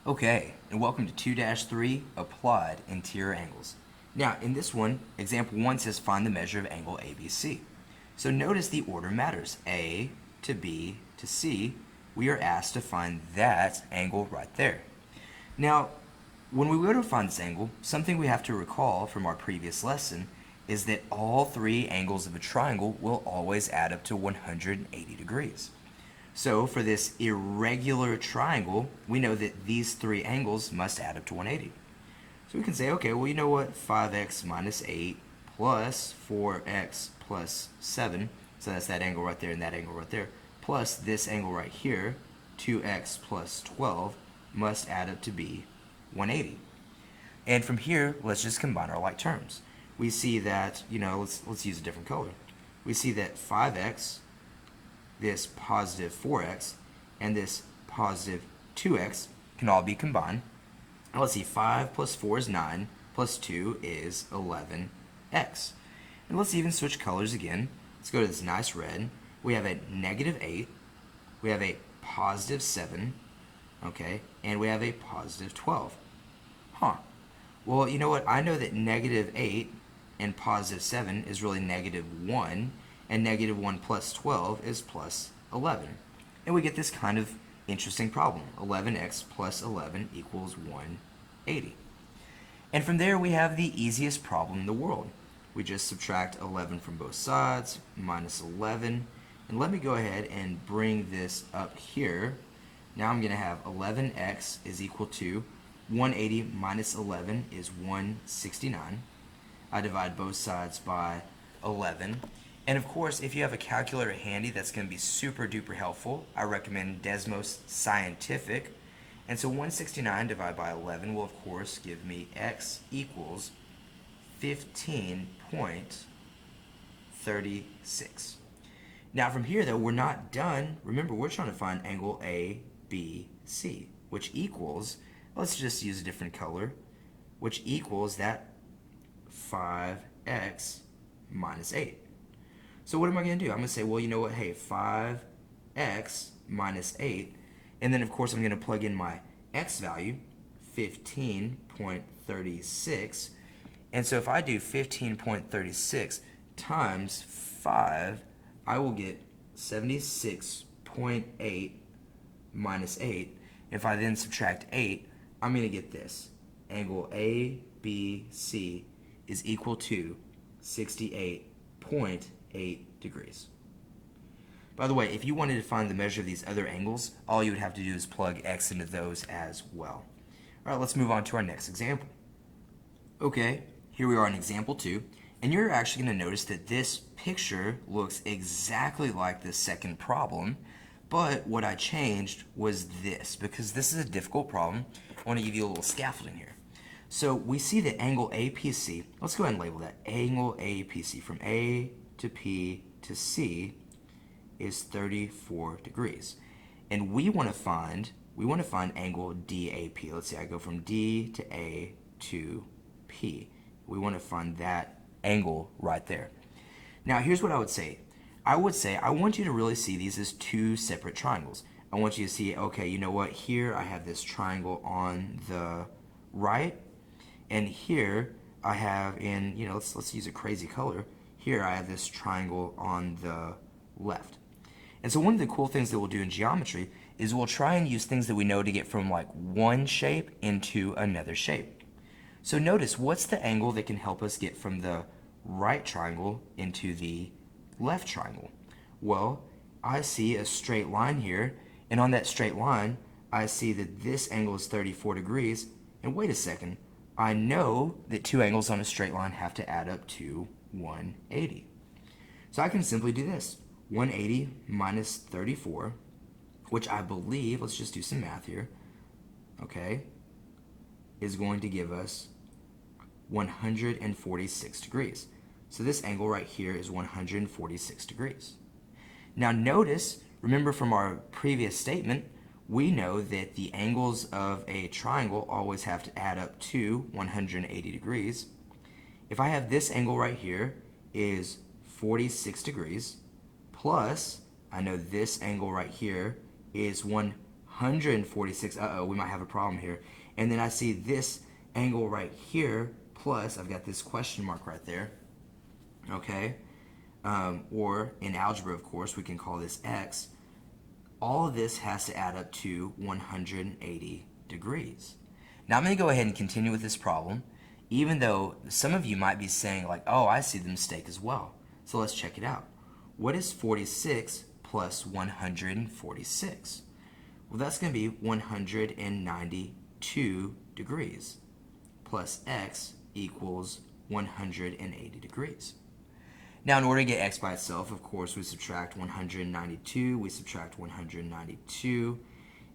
Okay, and welcome to 2-3, Applied Interior Angles. Now, in this one, example 1 says find the measure of angle ABC. So notice the order matters. A to B to C, we are asked to find that angle right there. Now, when we go to find this angle, something we have to recall from our previous lesson is that all three angles of a triangle will always add up to 180 degrees. So for this irregular triangle, we know that these three angles must add up to 180. So we can say, okay, well, you know what? 5x minus 8 plus 4x plus 7, so that's that angle right there and that angle right there, plus this angle right here, 2x plus 12, must add up to be 180. And from here, let's just combine our like terms. We see that, let's use a different color. We see that 5x, this positive 4x, and this positive 2x can all be combined. Now let's see, 5 plus 4 is 9, plus 2 is 11x. And let's even switch colors again. Let's go to this nice red. We have a negative 8, we have a positive 7, okay, and we have a positive 12. Well, you know what? I know that negative 8 and positive 7 is really negative 1, and negative 1 plus 12 is plus 11. And we get this kind of interesting problem. 11x plus 11 equals 180. And from there, we have the easiest problem in the world. We just subtract 11 from both sides, minus 11. And let me go ahead and bring this up here. Now I'm going to have 11x is equal to 180 minus 11 is 169. I divide both sides by 11. And of course, if you have a calculator handy, that's going to be super duper helpful. I recommend Desmos Scientific. And so 169 divided by 11 will of course give me x equals 15.36. Now from here though, we're not done. Remember, we're trying to find angle ABC, which equals, let's just use a different color, which equals that 5x minus 8. So what am I going to do? I'm going to say, well, you know what? Hey, 5x minus 8. And then, of course, I'm going to plug in my x value, 15.36. And so if I do 15.36 times 5, I will get 76.8 minus 8. If I then subtract 8, I'm going to get this. Angle ABC is equal to 68.8 degrees. By the way, if you wanted to find the measure of these other angles, all you would have to do is plug x into those as well. All right, let's move on to our next example. Okay, here we are in example 2, and you're actually going to notice that this picture looks exactly like the second problem, but what I changed was this, because this is a difficult problem. I want to give you a little scaffolding here. So we see the angle APC. Let's go ahead and label that. Angle APC from A to P to C is 34 degrees. And we want to find angle DAP. Let's say I go from D to A to P. We want to find that angle right there. Now here's what I would say. I want you to really see these as two separate triangles. I want you to see, okay, you know what? Here I have this triangle on the right, and here I have let's use a crazy color. Here I have this triangle on the left. And so one of the cool things that we'll do in geometry is we'll try and use things that we know to get from like one shape into another shape. So notice, what's the angle that can help us get from the right triangle into the left triangle? Well, I see a straight line here, and on that straight line, I see that this angle is 34 degrees, and wait a second, I know that two angles on a straight line have to add up to 180. So I can simply do this. 180 minus 34, which I believe, let's just do some math here, okay, is going to give us 146 degrees. So this angle right here is 146 degrees. Now notice, remember from our previous statement, we know that the angles of a triangle always have to add up to 180 degrees. If I have this angle right here is 46 degrees, plus I know this angle right here is 100 146, uh-oh, we might have a problem here. And then I see this angle right here, plus I've got this question mark right there, okay? Or in algebra, of course, we can call this x. All of this has to add up to 180 degrees. Now I'm going to go ahead and continue with this problem, even though some of you might be saying like, oh, I see the mistake as well. So let's check it out. What is 46 plus 146? Well, that's going to be 192 degrees plus x equals 180 degrees. Now, in order to get x by itself, of course, we subtract 192, we subtract 192,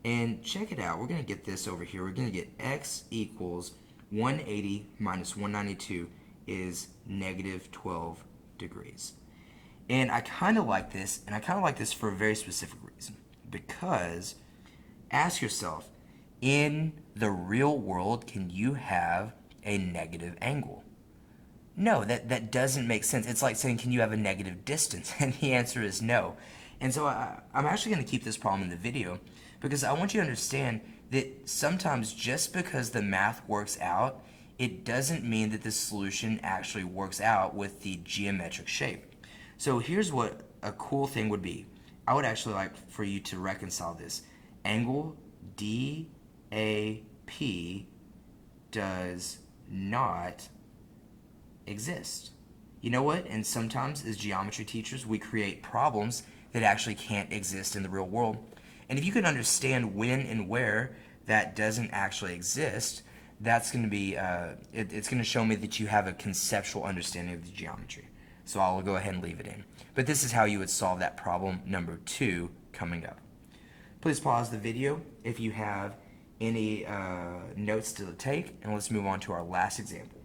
and check it out. We're going to get this over here. We're going to get x equals 180 minus 192 is negative 12 degrees. And I kind of like this, and I kind of like this for a very specific reason. Because, ask yourself, in the real world, can you have a negative angle? No, that doesn't make sense. It's like saying, can you have a negative distance? And the answer is no. And so I'm actually going to keep this problem in the video because I want you to understand that sometimes just because the math works out, it doesn't mean that the solution actually works out with the geometric shape. So here's what a cool thing would be. I would actually like for you to reconcile this. Angle DAP does not exist. You know what? And sometimes as geometry teachers, we create problems that actually can't exist in the real world. And if you can understand when and where that doesn't actually exist, that's going to be, it's going to show me that you have a conceptual understanding of the geometry. So I'll go ahead and leave it in. But this is how you would solve that problem number 2 coming up. Please pause the video if you have any notes to take, and let's move on to our last example.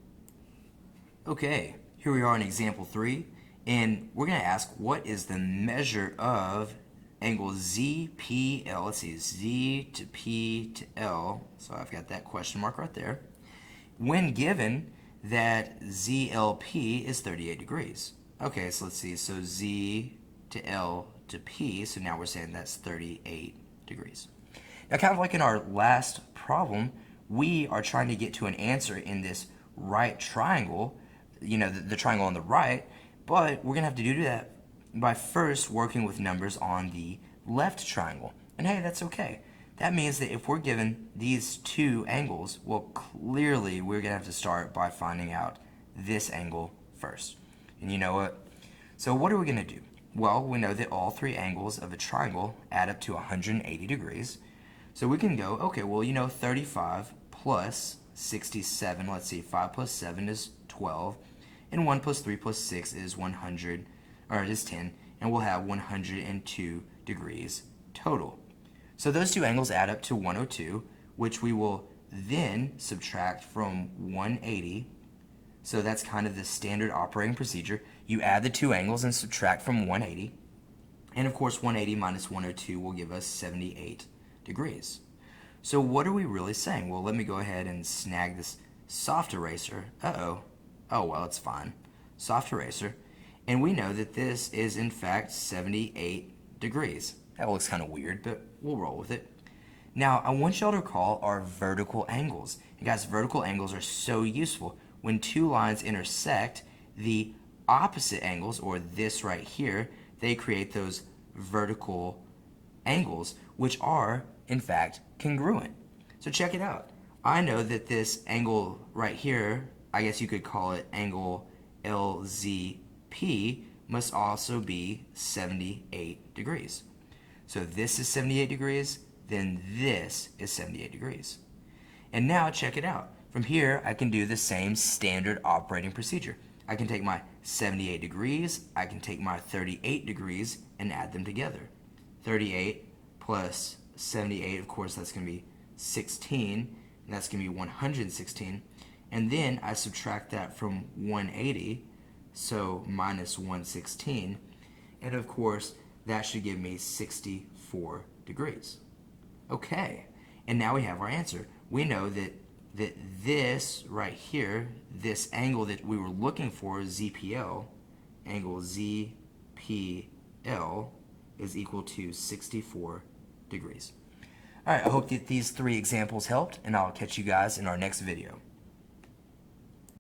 Okay, here we are in example 3, and we're going to ask what is the measure of angle ZPL. Let's see, Z to P to L, so I've got that question mark right there, when given that ZLP is 38 degrees. Okay, so let's see, so Z to L to P, so now we're saying that's 38 degrees. Now, kind of like in our last problem, we are trying to get to an answer in this right triangle, you know, the triangle on the right, but we're going to have to do that by first working with numbers on the left triangle. And hey, that's okay. That means that if we're given these two angles, well, clearly we're going to have to start by finding out this angle first. And you know what? So what are we going to do? Well, we know that all three angles of a triangle add up to 180 degrees. So we can go, okay, well, you know, 35 plus 67, let's see, 5 plus 7 is 12, and 1 plus 3 plus 6 is 100, or is 10, and we'll have 102 degrees total. So those two angles add up to 102, which we will then subtract from 180. So that's kind of the standard operating procedure. You add the two angles and subtract from 180. And of course, 180 minus 102 will give us 78 degrees. So what are we really saying? Well, let me go ahead and snag this soft eraser. Uh-oh. Oh, well, it's fine. Soft eraser. And we know that this is, in fact, 78 degrees. That looks kind of weird, but we'll roll with it. Now, I want y'all to recall our vertical angles. And guys, vertical angles are so useful. When two lines intersect, the opposite angles, or this right here, they create those vertical angles, which are, in fact, congruent. So check it out. I know that this angle right here, I guess you could call it angle LZP, must also be 78 degrees. So this is 78 degrees, then this is 78 degrees. And now check it out. From here, I can do the same standard operating procedure. I can take my 78 degrees, I can take my 38 degrees, and add them together. 38 plus 78, of course, that's going to be 16, and that's going to be 116. And then I subtract that from 180, so minus 116. And of course, that should give me 64 degrees. Okay, and now we have our answer. We know that this right here, this angle that we were looking for, ZPL, angle ZPL, is equal to 64 degrees. All right, I hope that these 3 examples helped, and I'll catch you guys in our next video.